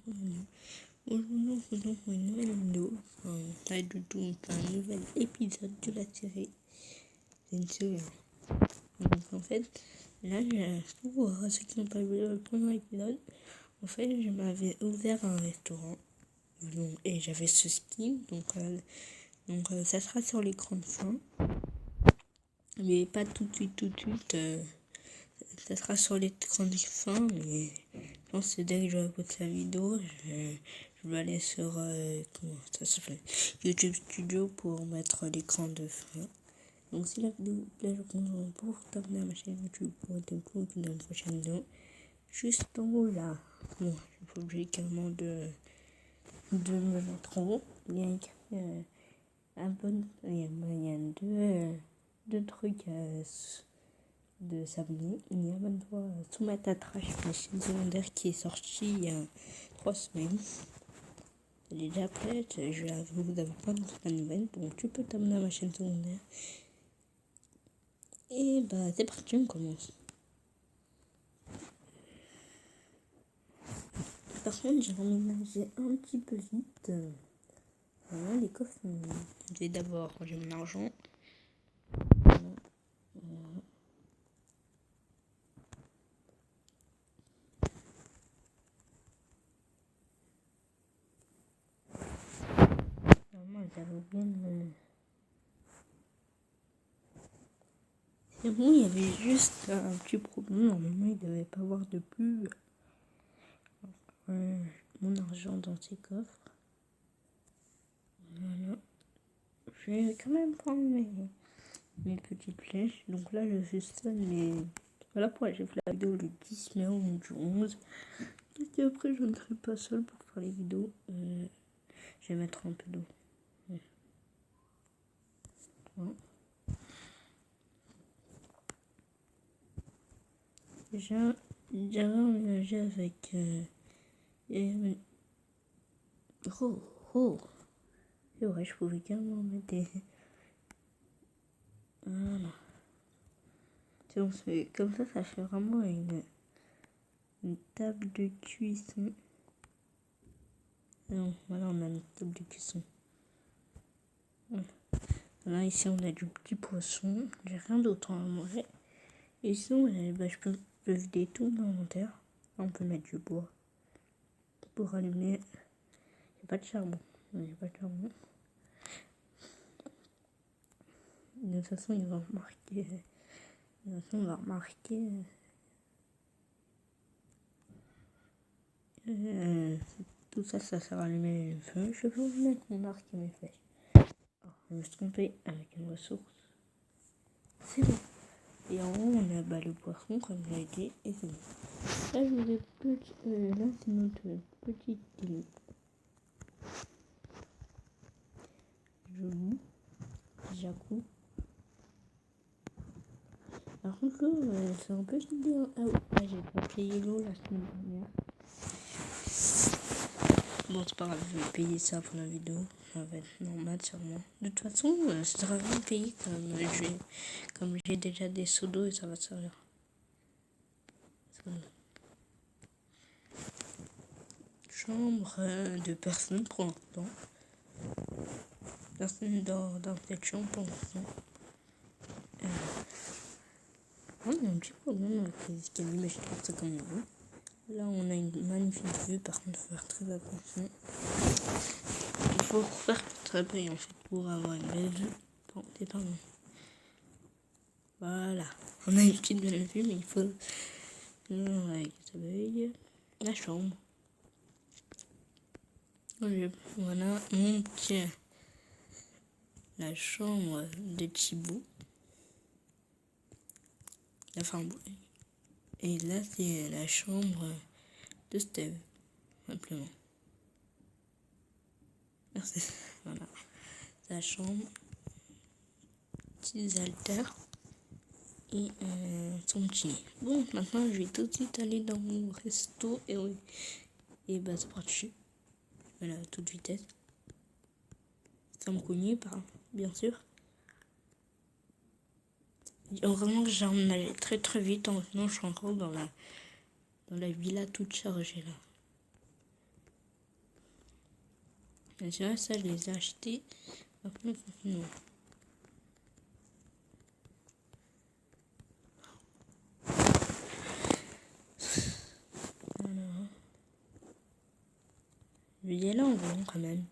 Aujourd'hui, on se retrouve pour une nouvelle vidéo. Pas du tout, un nouvel épisode de la série. C'est une série. Donc en fait, là, pour ceux qui n'ont pas vu le premier épisode, en fait, je m'avais ouvert un restaurant. Et j'avais ce skin. Donc ça sera sur l'écran de fin. Mais pas tout de suite. Ça sera sur l'écran de fin. Mais je pense que dès que je vais poster la vidéo, je vais aller sur comment ça s'appelle, YouTube Studio pour mettre l'écran de fin. Donc si la vidéo vous plaît, je compte pour vous abonner à ma chaîne YouTube pour être au courant de la prochaine vidéo. Juste en haut là. Bon, je suis obligé carrément de me mettre en haut. Il y a écrit il y a deux trucs de s'abonner. Il y a abonne-toi sous ma tatrache, ma chaîne secondaire qui est sortie il y a 3 semaines. Elle est déjà prête, je vais vous apprendre la nouvelle, donc tu peux t'abonner à ma chaîne secondaire. Et bah c'est parti, on commence. Par contre, j'ai emménagé un petit peu vite. Voilà, les coffres, je vais d'abord ranger mon argent. Normalement, j'avais bien. C'est bon, il y avait juste un petit problème. Normalement, il ne devait pas avoir de plus mon argent dans ces coffres. Voilà. Je vais quand même prendre mes petites flèches. Donc là, je fais ça, mais voilà pourquoi j'ai fait la vidéo le 10 mai ou du 11. Et après, je ne serai pas seule pour faire les vidéos. Je vais mettre un peu d'eau. Voilà. J'avais emménagé avec oh. C'est vrai, je pouvais carrément mettre des. Voilà. C'est bon, comme ça fait vraiment une table de cuisson. Non, voilà, on a une table de cuisson. Là, ici, on a du petit poisson. J'ai rien d'autre à manger. Et sinon, je peux vider tout l'inventaire. On peut mettre du bois pour allumer. J'ai pas de charbon. De toute façon, il va remarquer. Tout ça, ça sert à allumer le feu. Je vais vous mettre mon arc et mes flèches. Oh, je me suis trompée avec une ressource. C'est bon. Et en haut, on a le poisson, comme j'ai dit, et c'est bon. Là, je vous ai là, c'est notre petite île. Joli. Jacou. Par contre, l'eau, c'est un peu bien. Ah oui, j'ai pas payé l'eau la semaine dernière. Bon, c'est pas grave, je vais payer ça pour la vidéo. Ça va être normal, sûrement. De toute façon, ça sera bien payé comme j'ai déjà des seaux d'eau et ça va servir. Chambre de personne pour l'instant. Personne dort dans cette chambre pour l'instant. On a un petit problème avec les escaliers, mais je trouve ça comme vous. Là, on a une magnifique vue, par contre, il faut faire très attention. Il faut faire très peu en fait pour avoir une belle vue. Bon, c'est pas bon. Voilà, on a une petite belle vue, mais il faut. Avec les abeilles. La chambre. Voilà, mon petit. La chambre de Thibaut. Enfin, et là, c'est la chambre de Steve, simplement. Merci. Voilà. La chambre, petits haltères et son petit lit. Bon, maintenant, je vais tout de suite aller dans mon resto et bah, c'est parti. Voilà, à toute vitesse. Ça me cognait pas, bien sûr. Heureusement que j'ai emménagé très très vite, maintenant je suis encore dans la villa toute chargée là. Et tu vois, ça, je les ai achetés après le confinement. Voilà. Je vais y aller en volant quand même.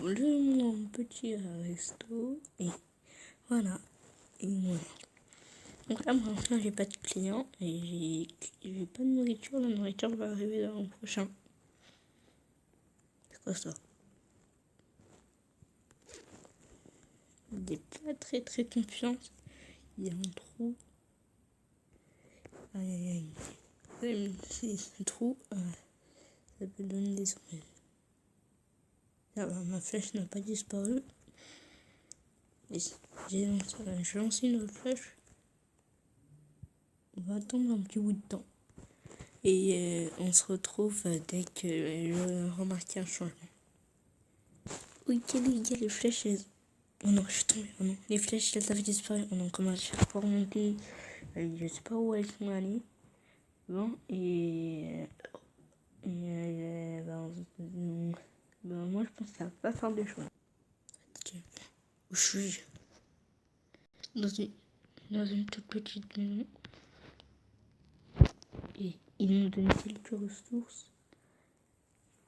Mon petit resto. Et voilà. Et voilà. Donc là, maintenant, j'ai pas de clients et j'ai pas de nourriture. La nourriture va arriver dans le prochain. C'est quoi ça? J'ai pas très confiance. Il y a un trou. Aïe aïe aïe. Même si ce trou, ça peut donner des sommeils. Ah bah, ma flèche n'a pas disparu. J'ai lancé une autre flèche. On va attendre un petit bout de temps. Et on se retrouve dès que je remarque un changement. Oui, il y a les flèches. Oh non, je suis tombée. Oh non, les flèches, elles avaient disparu. Oh non, comment je vais pas remonter? Je sais pas où elles sont allées. Bon, moi, je pense que ça va pas faire de choix. Où je suis? Dans une toute petite maison. Et ils m'ont donné quelques ressources.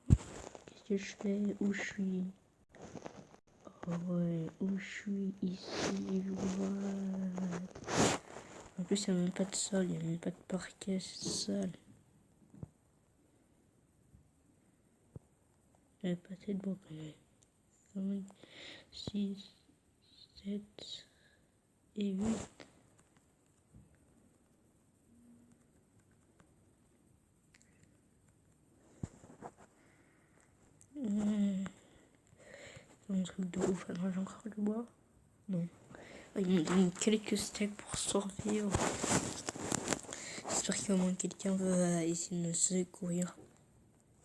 Qu'est-ce que je fais? Où je suis? Oh ouais, où je suis? Ici, voilà. En plus, il n'y a même pas de sol, il n'y a même pas de parquet, c'est sale. J'avais pas assez de bois quand même. 5, 6, 7 et 8. C'est un truc de ouf. Alors j'ai encore du bois? Non. Ils m'ont donné quelques steaks pour survivre. J'espère qu'au moins quelqu'un va essayer de me secourir.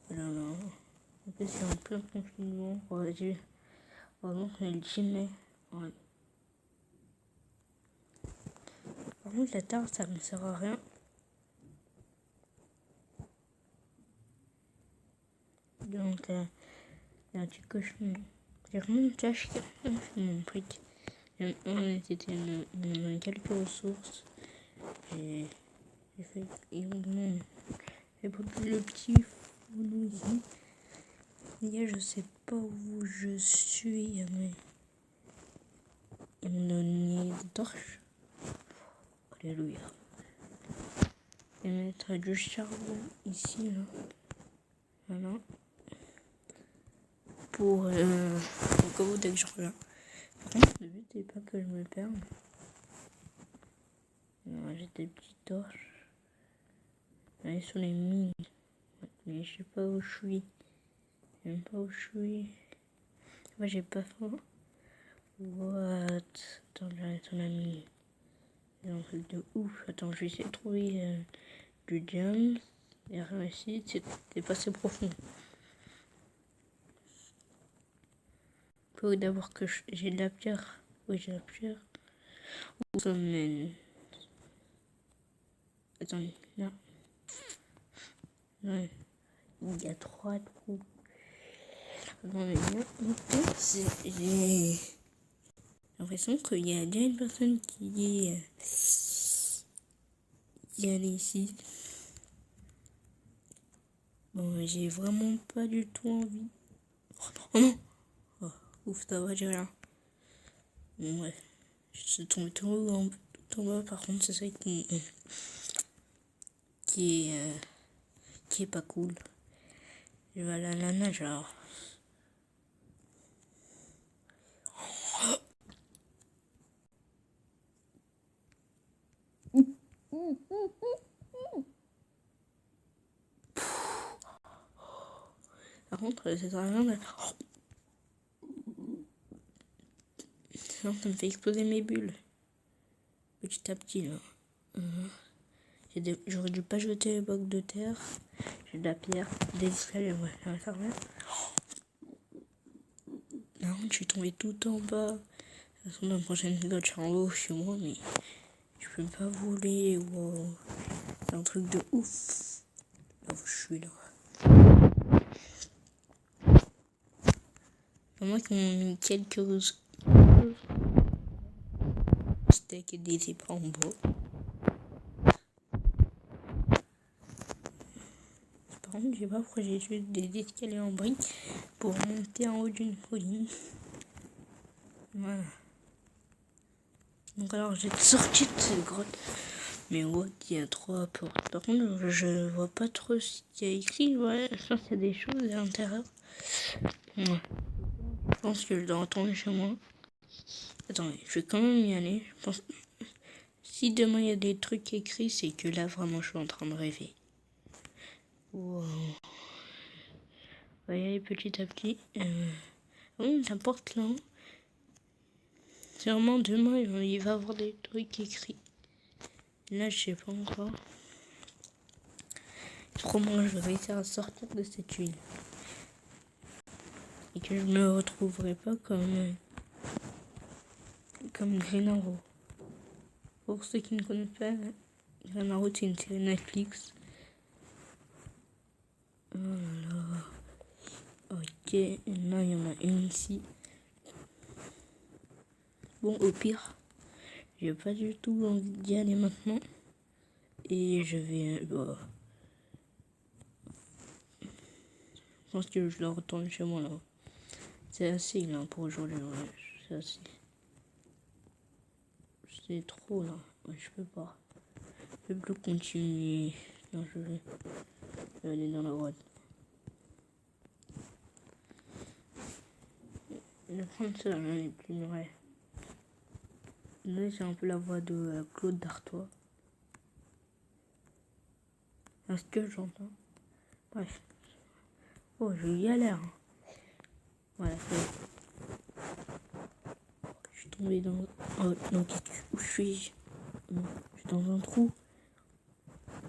Voilà. En plus, c'est en plein confinement. Vraiment, c'est le dîner. Ouais. Par contre, la terre, ça me sert à rien. Donc, il y a un petit cochon. J'ai vraiment caché mon brique. C'était quelques ressources. Et j'ai fait également le petit fourneau ici. Et je sais pas où je suis, mais ils m'ont donné des torches. Alléluia. Je vais mettre du charbon ici, là. Voilà. Pour au dès que je reviens. Par contre, le but c'est pas que je me perde. J'ai des petites torches. Aller sur les mines. Mais je sais pas où je suis. Je sais même pas où je suis. Moi j'ai pas faim. What? Attends, j'arrête sur la mine. C'est un truc de ouf. Attends, je vais essayer de trouver du diamant. Et rien ici, c'est pas assez profond. Faut d'abord que j'ai de la pierre. Oui, j'ai de la pierre. Où ça mène? Attendez, là. Ouais. Il y a 3 trous. Non, mais j'ai l'impression qu'il y a déjà une personne qui est allée ici. Bon, j'ai vraiment pas du tout envie. Oh non! Oh, ouf, ça va, j'ai rien. Bon, ouais. Je suis tombé tout en bas, par contre, c'est ça qui est pas cool. Je vais aller à la nage alors. Par contre, c'est rien. sinon ça me fait exploser mes bulles. Petit à petit, là. J'aurais dû pas jeter les blocs de terre. J'ai de la pierre, des escaliers, ouais, ça va. Non, je suis tombé tout en bas. De toute façon, dans la prochaine vidéo, je suis en haut chez moi, mais je peux pas voler. Wow. C'est un truc de ouf. Là où je suis là. Moi qui m'ont mis quelques steaks et des épées en bois. Par contre, je sais pas pourquoi j'ai juste des escaliers en briques pour monter en haut d'une colline. Voilà. Donc alors j'ai sorti de cette grotte. Mais ouais, il y a 3 portes. Par contre, je vois pas trop ce qu'il y a écrit. Ouais, je pense qu'il y a des choses à l'intérieur. Ouais. Je pense que je dois retourner chez moi. Attendez, je vais quand même y aller. Je pense... Si demain il y a des trucs écrits, c'est que là vraiment je suis en train de rêver. Wow. On va y aller petit à petit. Oui, la porte là. Sûrement demain il va y avoir des trucs écrits. Là je sais pas encore. Comment je vais réussir à sortir de cette huile. Et que je me retrouverai pas comme Green Arrow. Pour ceux qui ne connaissent pas, Green Arrow c'est une série Netflix. Oh là là. Ok, et là il y en a une ici. Bon, au pire, j'ai pas du tout envie d'y aller maintenant. Et je vais... je pense que je dois retourner chez moi là. C'est assez là pour aujourd'hui. Ouais, c'est assez. C'est trop là. Ouais, je peux pas. Je peux plus continuer. Non, je vais aller dans la grotte. Je vais prendre ça là, et puis ouais. Là, c'est un peu la voix de Claude Dartois. Est-ce que j'entends? Bref. Oh, je galère. Voilà, je suis tombé dans... Oh, non, où je suis? Je suis dans un trou.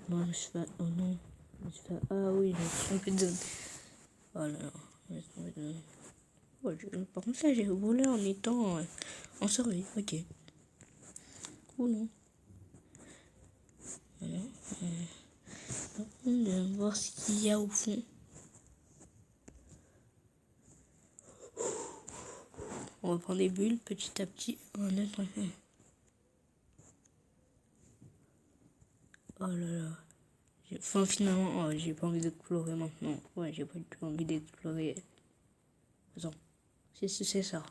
Non, je me suis fait... Oh non. Je me suis fait... Ah oui, je me suis trompé de zone. Oh là là. Je me suis trompé de zone. Oh, par contre, là, j'ai volé en étant en survie. Ok. Ou non. Voilà. On va voir ce qu'il y a au fond. On va prendre des bulles petit à petit. Oh là là. Enfin, finalement, oh, j'ai pas envie d'explorer maintenant. Ouais, j'ai pas du tout envie d'explorer. Attends, c'est ça.